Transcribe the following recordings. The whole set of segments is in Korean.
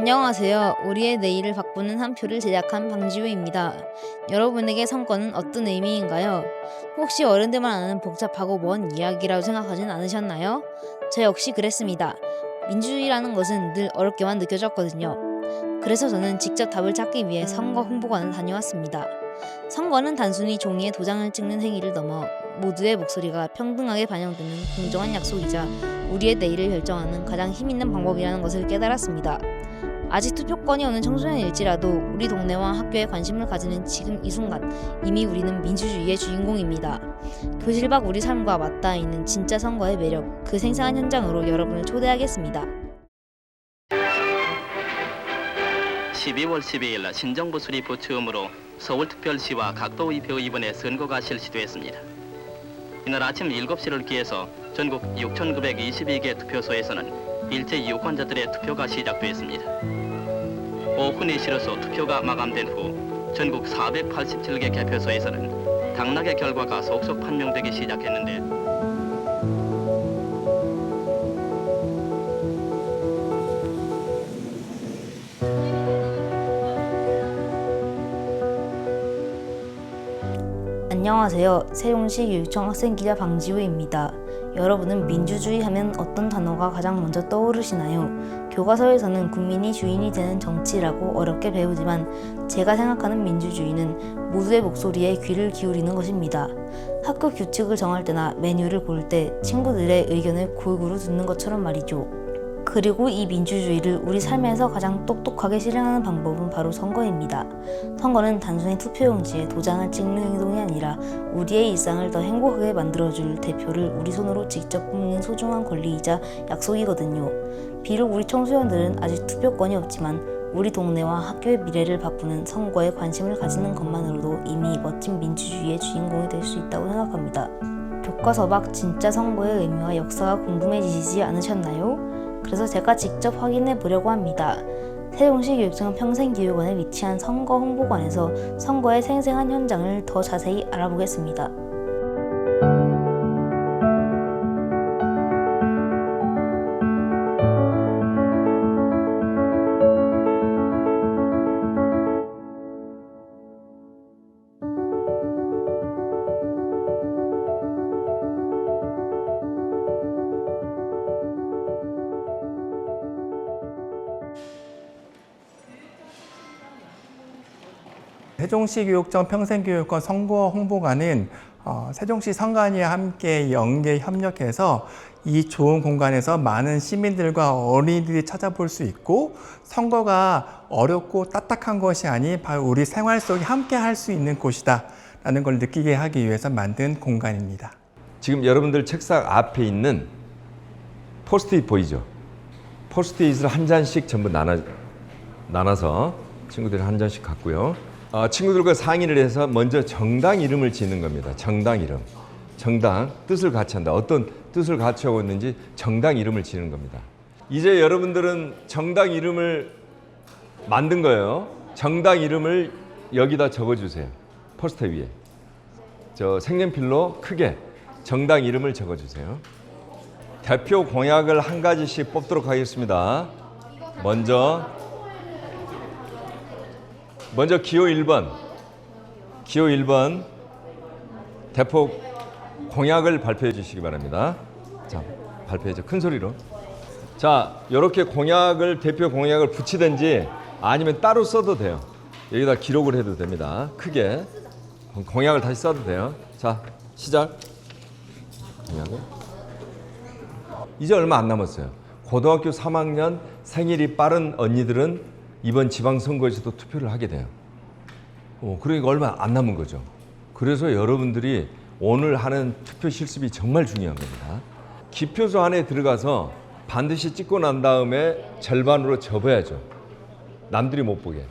안녕하세요. 우리의 내일을 바꾸는 한 표를 제작한 방지우입니다. 여러분에게 선거는 어떤 의미인가요? 혹시 어른들만 아는 복잡하고 먼 이야기라고 생각하진 않으셨나요? 저 역시 그랬습니다. 민주주의라는 것은 늘 어렵게만 느껴졌거든요. 그래서 저는 직접 답을 찾기 위해 선거 홍보관을 다녀왔습니다. 선거는 단순히 종이에 도장을 찍는 행위를 넘어 모두의 목소리가 평등하게 반영되는 공정한 약속이자 우리의 내일을 결정하는 가장 힘있는 방법이라는 것을 깨달았습니다. 아직 투표권이 없는 청소년일지라도 우리 동네와 학교에 관심을 가지는 지금 이 순간 이미 우리는 민주주의의 주인공입니다. 교실 밖 우리 삶과 맞닿아 있는 진짜 선거의 매력, 그 생생한 현장으로 여러분을 초대하겠습니다. 12월 12일 신정부 수립 후 처음으로 서울특별시와 각도의표 이번에 선거가 실시됐습니다. 이날 아침 7시를 기해서 전국 6,922개 투표소에서는 일제 유권자들의 투표가 시작됐습니다. 오후 4시로서 투표가 마감된 후 전국 487개 개표소에서는 당락의 결과가 속속 판명되기 시작했는데 안녕하세요. 세종시 교육청 학생기자 방지우입니다. 여러분은 민주주의 하면 어떤 단어가 가장 먼저 떠오르시나요? 교과서에서는 국민이 주인이 되는 정치라고 어렵게 배우지만 제가 생각하는 민주주의는 모두의 목소리에 귀를 기울이는 것입니다. 학교 규칙을 정할 때나 메뉴를 고를 때 친구들의 의견을 골고루 듣는 것처럼 말이죠. 그리고 이 민주주의를 우리 삶에서 가장 똑똑하게 실행하는 방법은 바로 선거입니다. 선거는 단순히 투표용지에 도장을 찍는 행동이 아니라 우리의 일상을 더 행복하게 만들어줄 대표를 우리 손으로 직접 뽑는 소중한 권리이자 약속이거든요. 비록 우리 청소년들은 아직 투표권이 없지만 우리 동네와 학교의 미래를 바꾸는 선거에 관심을 가지는 것만으로도 이미 멋진 민주주의의 주인공이 될 수 있다고 생각합니다. 교과서 밖 진짜 선거의 의미와 역사가 궁금해지시지 않으셨나요? 그래서 제가 직접 확인해 보려고 합니다. 세종시 교육청 평생교육원에 위치한 선거 홍보관에서 선거의 생생한 현장을 더 자세히 알아보겠습니다. 세종시 교육청 평생교육원 선거 홍보관은 세종시 선관위와 함께 연계 협력해서 이 좋은 공간에서 많은 시민들과 어린이들이 찾아볼 수 있고 선거가 어렵고 딱딱한 것이 아닌 바로 우리 생활 속에 함께 할 수 있는 곳이다 라는 걸 느끼게 하기 위해서 만든 공간입니다. 지금 여러분들 책상 앞에 있는 포스트잇 보이죠? 포스트잇을 한 잔씩 전부 나눠서 친구들이 한 잔씩 갖고요. 친구들과 상의를 해서 먼저 정당 이름을 짓는 겁니다. 정당 이름. 정당, 뜻을 같이 한다. 어떤 뜻을 같이 하고 있는지 정당 이름을 지는 겁니다. 이제 여러분들은 정당 이름을 만든 거예요. 정당 이름을 여기다 적어주세요. 포스터 위에. 저 색연필로 크게 정당 이름을 적어주세요. 대표 공약을 한 가지씩 뽑도록 하겠습니다. 먼저 기호 1번. 기호 1번 대표 공약을 발표해 주시기 바랍니다. 자, 발표해줘. 큰 소리로. 자, 이렇게 대표 공약을 붙이든지 아니면 따로 써도 돼요. 여기다 기록을 해도 됩니다. 크게. 공약을 다시 써도 돼요. 자, 시작. 공약을. 이제 얼마 안 남았어요. 고등학교 3학년 생일이 빠른 언니들은 이번 지방선거에서도 투표를 하게 돼요. 그러니까 얼마 안 남은 거죠. 그래서 여러분들이 오늘 하는 투표 실습이 정말 중요한 겁니다. 기표소 안에 들어가서 반드시 찍고 난 다음에 절반으로 접어야죠. 남들이 못 보게.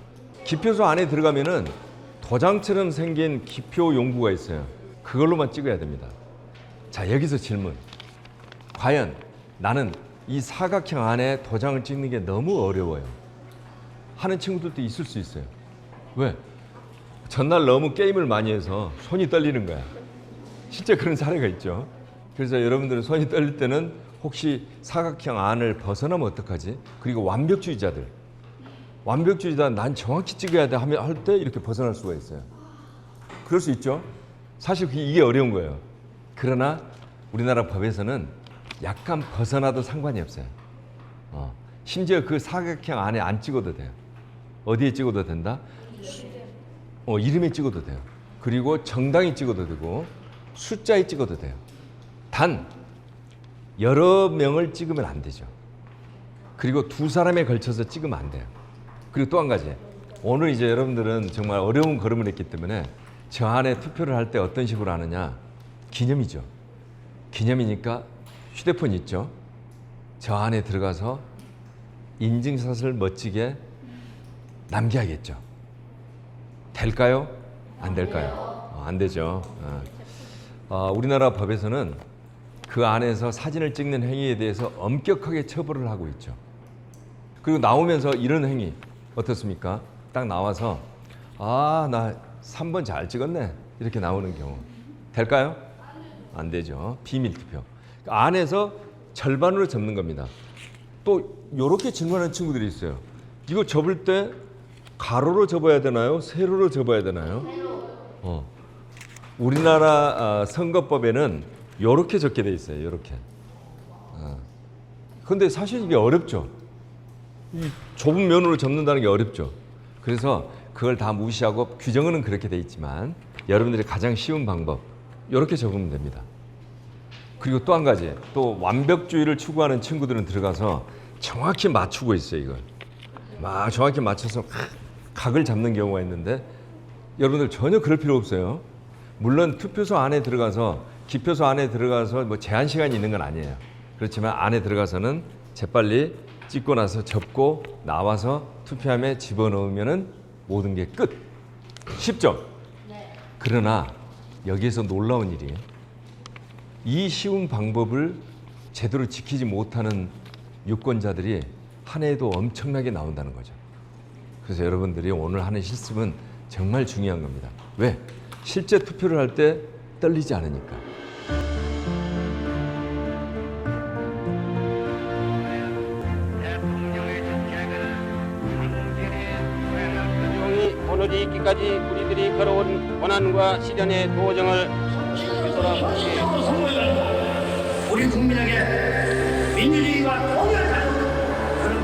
기표소 안에 들어가면은 도장처럼 생긴 기표 용구가 있어요. 그걸로만 찍어야 됩니다. 자, 여기서 질문. 과연 나는 이 사각형 안에 도장을 찍는 게 너무 어려워요. 하는 친구들도 있을 수 있어요. 왜? 전날 너무 게임을 많이 해서 손이 떨리는 거야. 실제 그런 사례가 있죠. 그래서 여러분들은 손이 떨릴 때는 혹시 사각형 안을 벗어나면 어떡하지? 그리고 완벽주의자들, 완벽주의다, 난 정확히 찍어야 돼 하면 할 때 이렇게 벗어날 수가 있어요. 그럴 수 있죠. 사실 이게 어려운 거예요. 그러나 우리나라 법에서는 약간 벗어나도 상관이 없어요. 심지어 그 사각형 안에 안 찍어도 돼요. 어디에 찍어도 된다? 이름에 찍어도 돼요. 그리고 정당히 찍어도 되고 숫자에 찍어도 돼요. 단 여러 명을 찍으면 안 되죠. 그리고 두 사람에 걸쳐서 찍으면 안 돼요. 그리고 또 한 가지, 오늘 이제 여러분들은 정말 어려운 걸음을 했기 때문에 저 안에 투표를 할 때 어떤 식으로 하느냐, 기념이죠. 기념이니까 휴대폰 있죠. 저 안에 들어가서 인증샷을 멋지게 남겨야겠죠. 될까요? 안 될까요? 안 되죠. 우리나라 법에서는 그 안에서 사진을 찍는 행위에 대해서 엄격하게 처벌을 하고 있죠. 그리고 나오면서 이런 행위 어떻습니까? 딱 나와서 나 3번 잘 찍었네 이렇게 나오는 경우 될까요? 안 되죠. 비밀 투표. 안에서 절반으로 접는 겁니다. 또 이렇게 질문하는 친구들이 있어요. 이거 접을 때 가로로 접어야 되나요? 세로로 접어야 되나요? 우리나라 선거법에는 이렇게 적게 돼 있어요. 이렇게. 근데 사실 이게 어렵죠. 이 좁은 면으로 접는다는 게 어렵죠. 그래서 그걸 다 무시하고 규정은 그렇게 돼 있지만 여러분들이 가장 쉬운 방법 이렇게 접으면 됩니다. 그리고 또 한 가지, 또 완벽주의를 추구하는 친구들은 들어가서 정확히 맞추고 있어요. 이걸 막 정확히 맞춰서 각을 잡는 경우가 있는데 여러분들 전혀 그럴 필요 없어요. 물론 투표소 안에 들어가서 기표소 안에 들어가서 뭐 제한 시간이 있는 건 아니에요. 그렇지만 안에 들어가서는 재빨리 찍고 나서 접고 나와서 투표함에 집어넣으면은 모든 게 끝. 쉽죠? 그러나 여기에서 놀라운 일이 이 쉬운 방법을 제대로 지키지 못하는 유권자들이 한 해에도 엄청나게 나온다는 거죠. 그래서 여러분들이 오늘 하는 실습은 정말 중요한 겁니다. 왜? 실제 투표를 할 때 떨리지 않으니까. 대통령이 오늘이 있기까지 우리들이 걸어온 고난과 시련의 도정을 우리 국민에게 민주주의가 통일하는 그런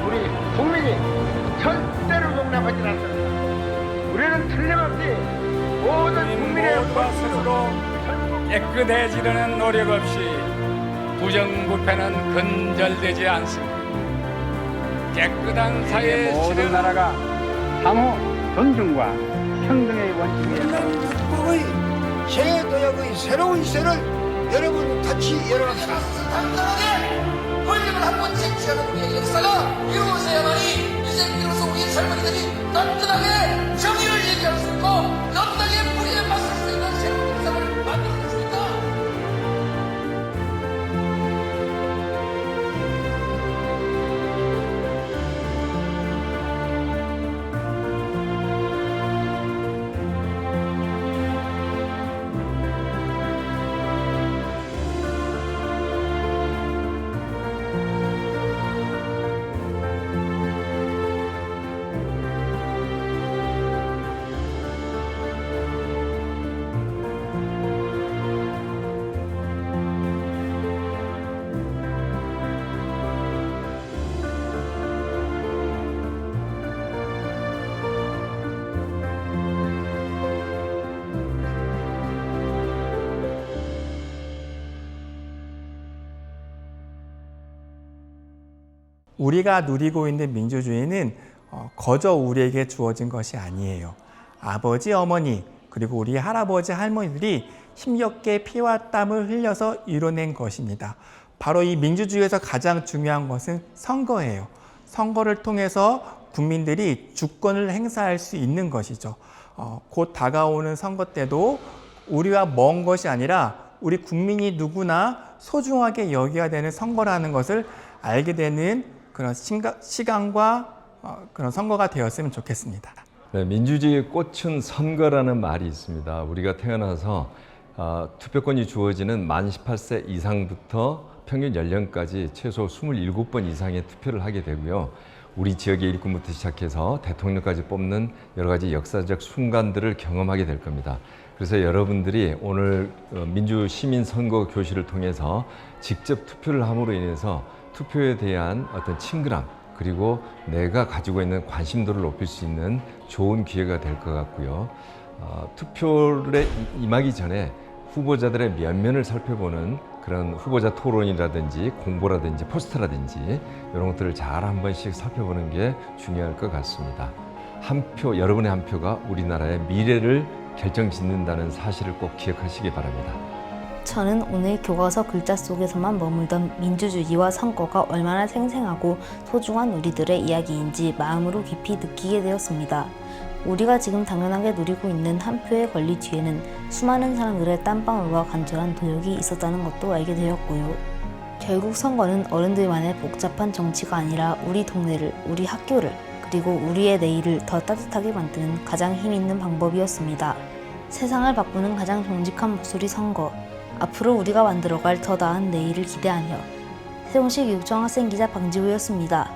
우리 국민이 절대로 용납하지 않습니다. 우리는 틀림없이 모든 국민의 스스로 깨끗해지려는 노력 없이 부정부패는 근절되지 않습니다. 깨끗한 사회의 모든 나라가 상호 존중과 평등의 원칙에 국뽕의 새 도약의 새로운 시대를 여러분 같이 열어갑시다. 당당하게 권력을 한번 쟁취하는 우리의 역사가 이루어져야만이 이제로서 우리 젊은이들이 든든하게 정의를 얘기할 수 있고 든든하게 불의에 맞설 수 있는 새로운 역사를 만들어낼 수 있다. 우리가 누리고 있는 민주주의는 거저 우리에게 주어진 것이 아니에요. 아버지, 어머니, 그리고 우리 할아버지, 할머니들이 힘겹게 피와 땀을 흘려서 이뤄낸 것입니다. 바로 이 민주주의에서 가장 중요한 것은 선거예요. 선거를 통해서 국민들이 주권을 행사할 수 있는 것이죠. 곧 다가오는 선거 때도 우리와 먼 것이 아니라 우리 국민이 누구나 소중하게 여겨야 되는 선거라는 것을 알게 되는 그런 시간과 그런 선거가 되었으면 좋겠습니다. 네, 민주주의의 꽃은 선거라는 말이 있습니다. 우리가 태어나서 투표권이 주어지는 만 18세 이상부터 평균 연령까지 최소 27번 이상의 투표를 하게 되고요. 우리 지역의 일꾼부터 시작해서 대통령까지 뽑는 여러 가지 역사적 순간들을 경험하게 될 겁니다. 그래서 여러분들이 오늘 민주시민선거 교실을 통해서 직접 투표를 함으로 인해서 투표에 대한 어떤 친근함, 그리고 내가 가지고 있는 관심도를 높일 수 있는 좋은 기회가 될 것 같고요. 투표에 임하기 전에 후보자들의 면면을 살펴보는 그런 후보자 토론이라든지 공보라든지 포스터라든지 이런 것들을 잘 한 번씩 살펴보는 게 중요할 것 같습니다. 한 표, 여러분의 한 표가 우리나라의 미래를 결정짓는다는 사실을 꼭 기억하시기 바랍니다. 저는 오늘 교과서 글자 속에서만 머물던 민주주의와 선거가 얼마나 생생하고 소중한 우리들의 이야기인지 마음으로 깊이 느끼게 되었습니다. 우리가 지금 당연하게 누리고 있는 한 표의 권리 뒤에는 수많은 사람들의 땀방울과 간절한 노력이 있었다는 것도 알게 되었고요. 결국 선거는 어른들만의 복잡한 정치가 아니라 우리 동네를, 우리 학교를, 그리고 우리의 내일을 더 따뜻하게 만드는 가장 힘있는 방법이었습니다. 세상을 바꾸는 가장 정직한 목소리 선거. 앞으로 우리가 만들어갈 더 나은 내일을 기대하며 세종시 교육청 학생기자 방지우였습니다.